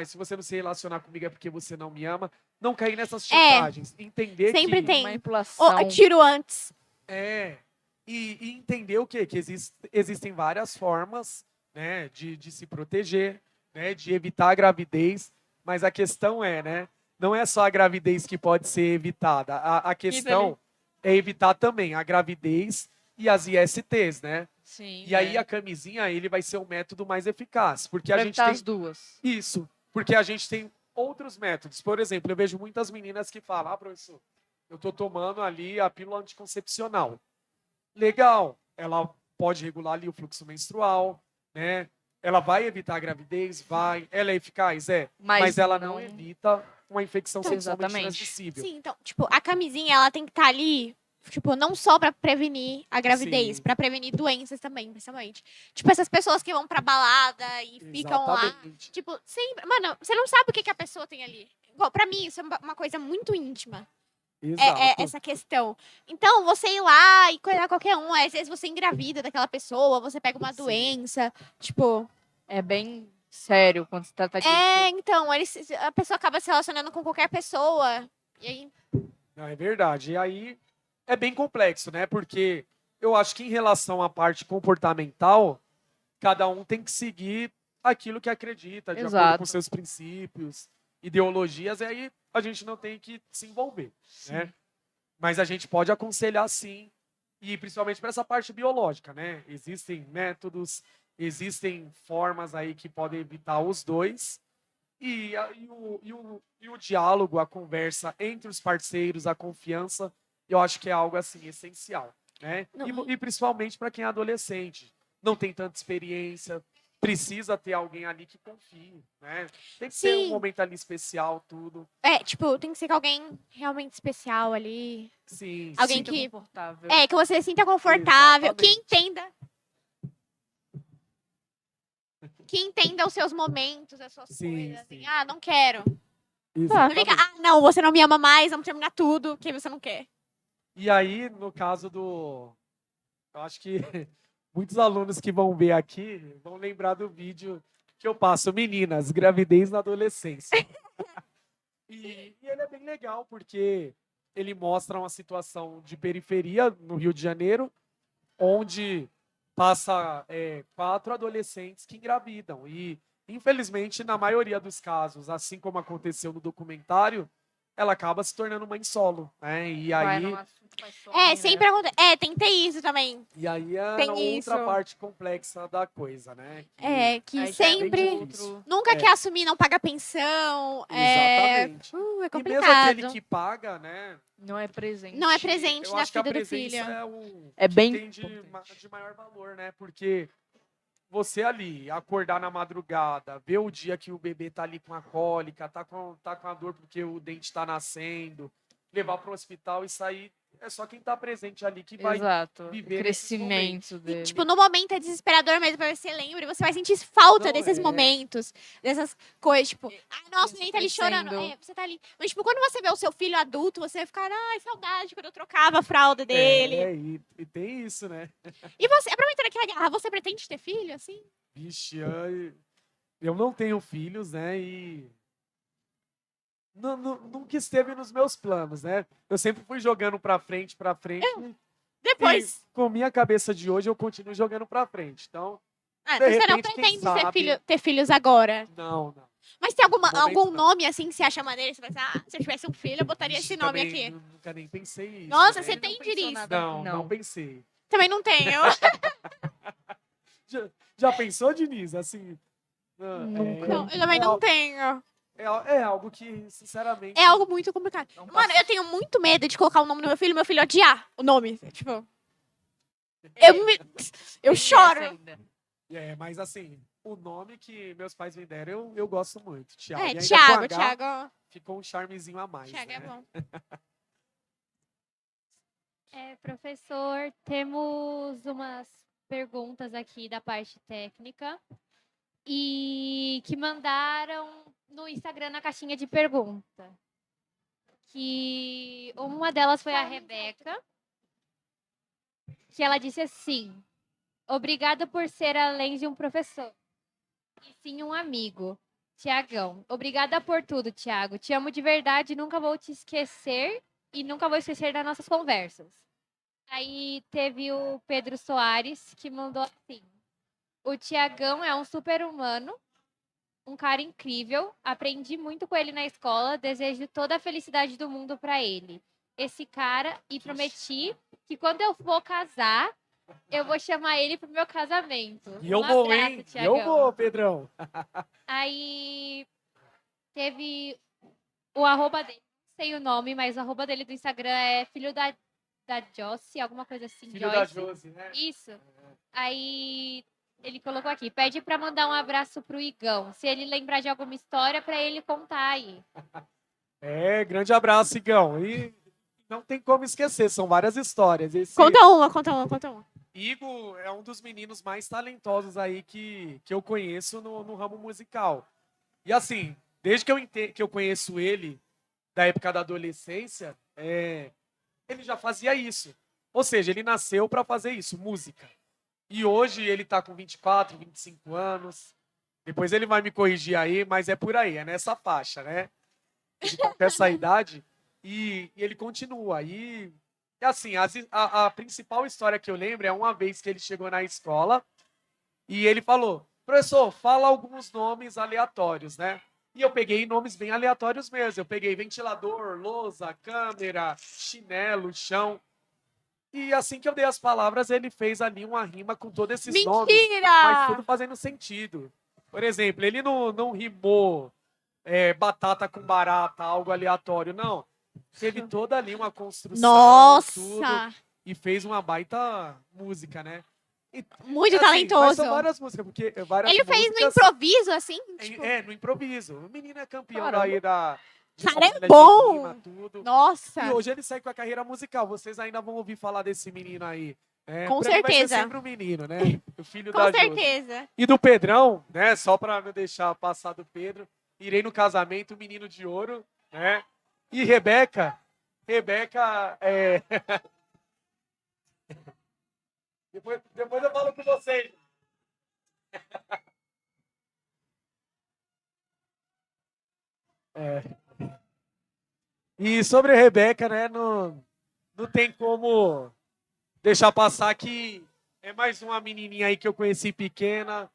Se você não se relacionar comigo é porque você não me ama. Não cair nessas chantagens. Entender Sempre que tem. Manipulação. Tiro antes. e entender o quê? Que existem várias formas, né, de se proteger, né, de evitar a gravidez, mas a questão né, não é só a gravidez que pode ser evitada. A questão é evitar também a gravidez e as ISTs, né? Sim. E aí a camisinha, ele vai ser o método mais eficaz, porque a Pra gente evitar tem as duas. isso, porque a gente tem outros métodos. Por exemplo, eu vejo muitas meninas que falam: professor, eu tô tomando ali a pílula anticoncepcional. Legal, ela pode regular ali o fluxo menstrual, né? Ela vai evitar a gravidez, vai. Ela é eficaz, mas ela não evita uma infecção sexualmente Exatamente. transmissível. Sim, então, tipo, a camisinha, ela tem que estar ali, tipo, não só pra prevenir a gravidez, Sim. pra prevenir doenças também, principalmente. Tipo, essas pessoas que vão pra balada e ficam lá, Exatamente. tipo, sempre... Mano, você não sabe o que a pessoa tem ali. Igual, pra mim, isso é uma coisa muito íntima. Exato. Essa questão. Então, você ir lá e cuidar qualquer um, às vezes você engravida daquela pessoa, você pega uma Sim. doença, tipo... É bem sério quando se trata disso. Então, a pessoa acaba se relacionando com qualquer pessoa, e aí... Não, é verdade. E aí é bem complexo, né? Porque eu acho que em relação à parte comportamental, cada um tem que seguir aquilo que acredita, de acordo com Exato. seus princípios, ideologias, e aí a gente não tem que se envolver, né? Mas a gente pode aconselhar sim, e principalmente para essa parte biológica, né? Existem métodos, existem formas aí que podem evitar os dois, e o diálogo, a conversa entre os parceiros, a confiança, eu acho que é algo assim essencial, né? E principalmente para quem é adolescente, não tem tanta experiência, precisa ter alguém ali que confie, né? Tem que ser um Sim. momento ali especial, tudo. Tipo, tem que ser com alguém realmente especial ali. Sim. Alguém Sinta que... confortável. que você se sinta confortável, que Exatamente. entenda. Que entenda os seus momentos, as suas Sim, coisas. Assim, sim. não quero. Não Exatamente. fica, não, você não me ama mais, vamos terminar tudo, que você não quer. E aí, no caso eu acho que muitos alunos que vão ver aqui vão lembrar do vídeo que eu passo, meninas, gravidez na adolescência. E ele é bem legal, porque ele mostra uma situação de periferia no Rio de Janeiro, onde passa 4 adolescentes que engravidam. E, infelizmente, na maioria dos casos, assim como aconteceu no documentário, ela acaba se tornando mãe solo, né? E Vai aí, num assunto mais somente, Sempre acontece. Tem que ter isso também. e aí é Tem outra isso. parte complexa da coisa, né? Que Aí já é sempre... bem difícil. Nunca quer assumir, não paga pensão. Exatamente. É E mesmo complicado. aquele que paga, né? Não é presente. Não é presente Eu na acho que a vida do presença filho. É bem tem importante. de maior valor, né? Porque você ali, acordar na madrugada, ver o dia que o bebê tá ali com a cólica, tá com a dor porque o dente tá nascendo, levar para o hospital e sair, é só quem tá presente ali que vai Exato. viver O crescimento E, dele. tipo, no momento é desesperador mesmo, pra você lembra. Você vai sentir falta Não, desses momentos, dessas coisas, tipo, nossa, o neném tá ali chorando. crescendo. Você tá ali. Mas, tipo, quando você vê o seu filho adulto, você vai ficar, saudade, quando eu trocava a fralda dele. E tem isso, né? E você, aproveitando aquela guerra, você pretende ter filho, assim? Vixe, eu não tenho filhos, né? E nunca esteve nos meus planos, né? Eu sempre fui jogando pra frente. Depois. E com minha cabeça de hoje, eu continuo jogando pra frente. Então, Então de você não repente, quem pretende sabe? ter filhos agora. Não. Mas tem Momento algum não. nome, assim, que você acha maneiro? Você pensa, se eu tivesse um filho, eu botaria Vixe, esse nome também aqui. Nunca nem pensei isso. Nossa, né? você tem pensou disso. nada. Não pensei. Também não tenho. Já pensou, Diniz? Assim. Nunca. Não, eu também não tenho. É algo que, sinceramente. É algo muito complicado. Não Mano, passa- eu tenho muito medo de colocar o nome do meu filho odiar o nome. Tipo, eu, me, eu Tem choro. essa ainda. Mas assim, o nome que meus pais me deram, eu gosto muito. Thiago. É, E ainda com Thiago, H, Thiago. ficou um charmezinho a mais. Thiago é né? bom. Professor, temos umas perguntas aqui da parte técnica e que mandaram no Instagram na caixinha de pergunta. Que uma delas foi a Rebeca, que ela disse assim: obrigada por ser além de um professor, e sim um amigo. Tiagão, obrigada por tudo, Tiago. Te amo de verdade, nunca vou te esquecer e nunca vou esquecer das nossas conversas. Aí teve o Pedro Soares, que mandou assim: o Tiagão é um super-humano, um cara incrível. Aprendi muito com ele na escola. Desejo toda a felicidade do mundo para ele. Esse cara, e prometi que quando eu for casar, eu vou chamar ele pro meu casamento. E eu Um vou, abraço, hein? E eu Tiagão. vou, Pedrão. Aí teve o arroba dele, não sei o nome, mas o arroba dele do Instagram é filho da Joyce, alguma coisa assim, Filho da Joyce. Josi, né? Isso. Aí ele colocou aqui, pede pra mandar um abraço pro Igão. Se ele lembrar de alguma história, pra ele contar aí. Grande abraço, Igão. E não tem como esquecer, são várias histórias. Esse Conta uma. Igor é um dos meninos mais talentosos aí que eu conheço no ramo musical. E assim, desde que eu conheço ele, da época da adolescência, ele já fazia isso. Ou seja, ele nasceu para fazer isso, música. E hoje ele tá com 24, 25 anos. Depois ele vai me corrigir aí, mas é por aí, é nessa faixa, né? Ele tá com essa idade e ele continua. E assim, a principal história que eu lembro é uma vez que ele chegou na escola e ele falou: professor, fala alguns nomes aleatórios, né? E eu peguei nomes bem aleatórios mesmo. Eu peguei ventilador, lousa, câmera, chinelo, chão. E assim que eu dei as palavras, ele fez ali uma rima com todos esses nomes, mas tudo Mentira! fazendo sentido. Por exemplo, ele não rimou batata com barata, algo aleatório, não. Teve toda ali uma construção, tudo, Nossa! e fez uma baita música, né? E, Muito assim, mas talentoso. são várias músicas, porque várias Ele fez no músicas improviso, assim? Tipo, no improviso. O menino é campeão Caramba. daí de cara, é batalha de bom! rima, tudo. Nossa! E hoje ele sai com a carreira musical. Vocês ainda vão ouvir falar desse menino aí. Com Pra mim vai ser certeza. sempre o menino, né? O filho Com da Josi. certeza. E do Pedrão, né? Só pra não deixar passar do Pedro. Irei no casamento, menino de ouro, né? E Rebeca, depois eu falo com vocês. É. E sobre a Rebeca, né? Não tem como deixar passar que é mais uma menininha aí que eu conheci pequena.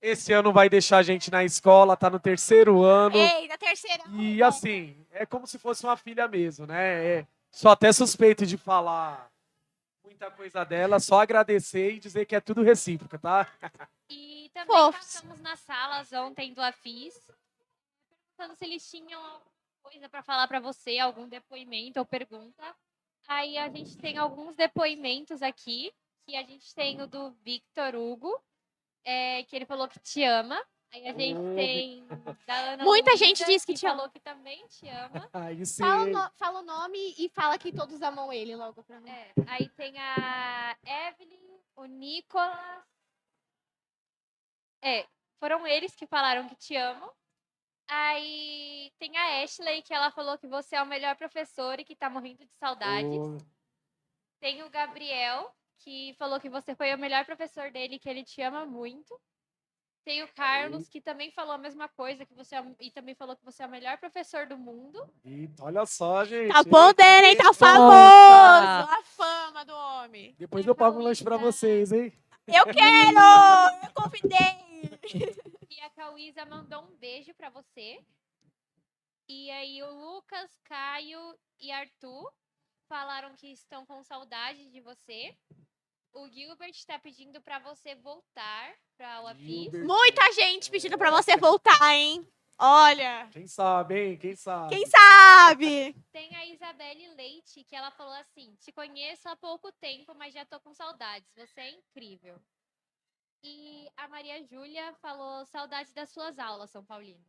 Esse ano vai deixar a gente na escola, tá no terceiro ano. Ei, da terceira. E assim, é como se fosse uma filha mesmo, né? Sou até suspeito de falar muita coisa dela, só agradecer e dizer que é tudo recíproco, tá? E também Fofos. passamos nas salas ontem do AFIS, perguntando se eles tinham alguma coisa para falar para você, algum depoimento ou pergunta. Aí a gente tem alguns depoimentos aqui, que a gente tem o do Victor Hugo, que ele falou que te ama. Aí a gente tem da Ana Muita Luísa, gente diz que te falou que também te ama. Aí sim. Fala o nome e fala que todos amam ele logo pra mim. Aí tem a Evelyn, o Nicolas. Foram eles que falaram que te amam. Aí tem a Ashley, que ela falou que você é o melhor professor e que tá morrendo de saudades. Tem o Gabriel, que falou que você foi o melhor professor dele, que ele te ama muito. Tem o Carlos, que também falou a mesma coisa, e também falou que você é o melhor professor do mundo. Eita, olha só, gente. Tá podendo, hein? Tá Eita. famoso! A fama do homem. Depois eu pago um lanche pra vocês, hein? Eu quero! Eu convidei! E a Cauísa mandou um beijo pra você. E aí o Lucas, Caio e Arthur falaram que estão com saudade de você. O Gilbert tá pedindo pra você voltar pra UFIS. Gilbert. Muita gente pedindo pra você voltar, hein? Olha, Quem sabe, hein? Quem sabe? quem sabe? Tem a Isabelle Leite, que ela falou assim: te conheço há pouco tempo, mas já tô com saudades. Você é incrível. E a Maria Júlia falou: saudades das suas aulas, São Paulino.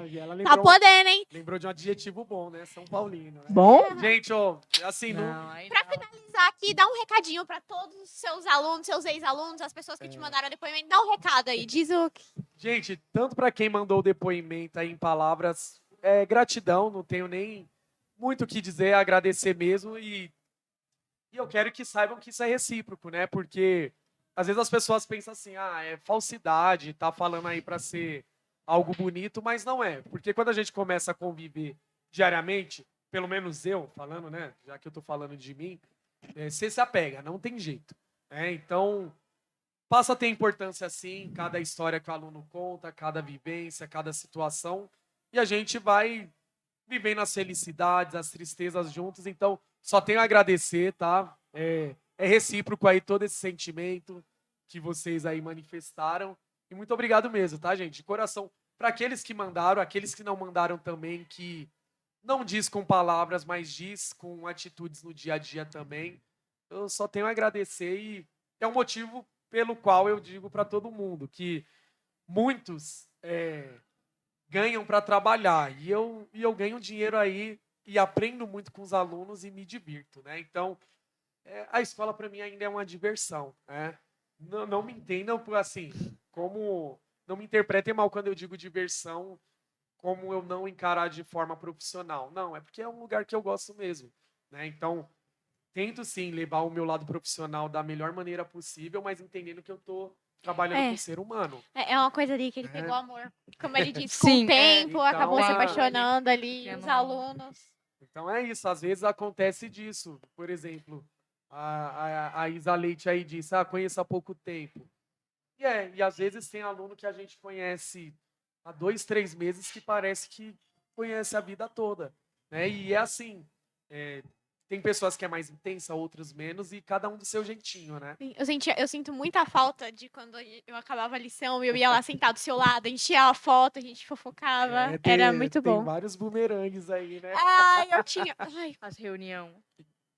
E ela Tá lembrou, podendo, hein? lembrou de um adjetivo bom, né? São Paulino. Né? Bom? Gente, ó, assim, não, Não, aí Pra não. finalizar aqui, dá um recadinho pra todos os seus alunos, seus ex-alunos, as pessoas que te mandaram depoimento. Dá um recado aí, diz o que. gente, tanto para quem mandou o depoimento aí em palavras, gratidão, não tenho nem muito o que dizer, agradecer mesmo e eu quero que saibam que isso é recíproco, né? Porque às vezes as pessoas pensam assim, é falsidade, tá falando aí para ser algo bonito, mas não é. Porque quando a gente começa a conviver diariamente, pelo menos eu falando, né? Já que eu tô falando de mim, você se apega, não tem jeito. Né? Então, passa a ter importância sim, cada história que o aluno conta, cada vivência, cada situação, e a gente vai vivendo as felicidades, as tristezas juntos, então só tenho a agradecer, tá? É recíproco aí todo esse sentimento que vocês aí manifestaram, e muito obrigado mesmo, tá, gente? De coração, para aqueles que mandaram, aqueles que não mandaram também, que não diz com palavras, mas diz com atitudes no dia a dia também, eu só tenho a agradecer e é um motivo pelo qual eu digo para todo mundo que muitos ganham para trabalhar e eu ganho dinheiro aí e aprendo muito com os alunos e me divirto, né? Então, a escola para mim ainda é uma diversão, né? Não me entendam por assim, como não me interpretem mal quando eu digo diversão, como eu não encarar de forma profissional. Não, é porque é um lugar que eu gosto mesmo, né? Então, tento sim levar o meu lado profissional da melhor maneira possível, mas entendendo que eu tô trabalhando com o ser humano. É uma coisa ali que ele É. pegou amor. Como ele disse, com Sim, o tempo, então, acabou se ah, apaixonando ali, que os não- alunos. Então é isso, às vezes acontece disso. Por exemplo, a Isa Leite aí disse, conheço há pouco tempo. E às vezes tem aluno que a gente conhece há 2, 3 meses que parece que conhece a vida toda. Né? E é assim, tem pessoas que é mais intensa, outras menos, e cada um do seu jeitinho, né? Sim, eu sinto muita falta de quando eu acabava a lição e eu ia lá sentar do seu lado, enchia a foto, a gente fofocava. Era muito Tem bom. vários bumerangues aí, né? Ai, eu tinha. Ai, As reunião.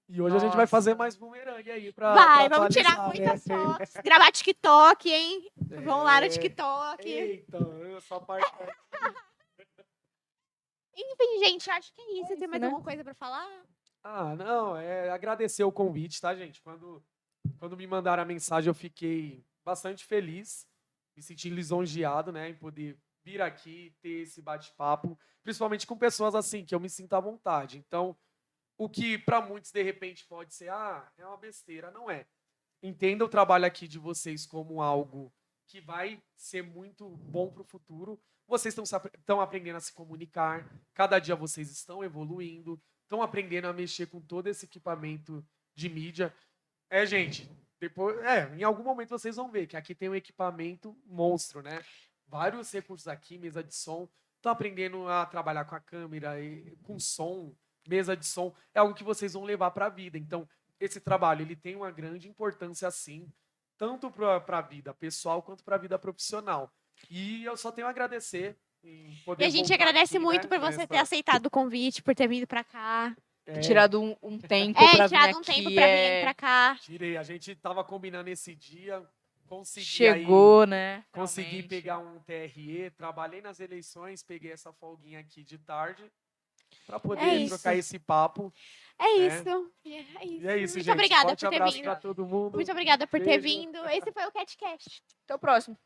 E hoje a gente vai Nossa. fazer mais bumerangue aí pra vai, vamos tirar atualizar, muitas né? fotos. Gravar TikTok, hein? Vão lá no É. TikTok. Eita, essa parte. Enfim, gente, acho que é isso. Tem isso, mais né? alguma coisa pra falar? Não, agradecer o convite, tá, gente? Quando me mandaram a mensagem, eu fiquei bastante feliz, me senti lisonjeado, né, em poder vir aqui, ter esse bate-papo, principalmente com pessoas assim, que eu me sinto à vontade. Então, o que para muitos, de repente, pode ser, é uma besteira, não é. Entenda o trabalho aqui de vocês como algo que vai ser muito bom para o futuro. Vocês estão aprendendo a se comunicar, cada dia vocês estão evoluindo, estão aprendendo a mexer com todo esse equipamento de mídia. Gente, depois, em algum momento vocês vão ver que aqui tem um equipamento monstro, né? Vários recursos aqui, mesa de som. Estão aprendendo a trabalhar com a câmera, com som, mesa de som. É algo que vocês vão levar para a vida. Então, esse trabalho ele tem uma grande importância, sim, tanto para a vida pessoal quanto para a vida profissional. E eu só tenho a agradecer em poder E a gente voltar agradece aqui, muito né, por você ter nessa- aceitado o convite, por ter vindo pra cá. Tirado um tempo pra vir tirado um aqui. tempo pra vir pra cá. Tirei, a gente tava combinando esse dia, consegui Chegou, aí, né? consegui realmente. pegar um TRE, trabalhei nas eleições, peguei essa folguinha aqui de tarde para poder isso. trocar esse papo. É né? isso. É isso. E é isso, Muito gente. obrigada Forte por ter abraço vindo. para todo mundo. Muito obrigada por ter Beijo. vindo. Esse foi o CatCast. Até o próximo.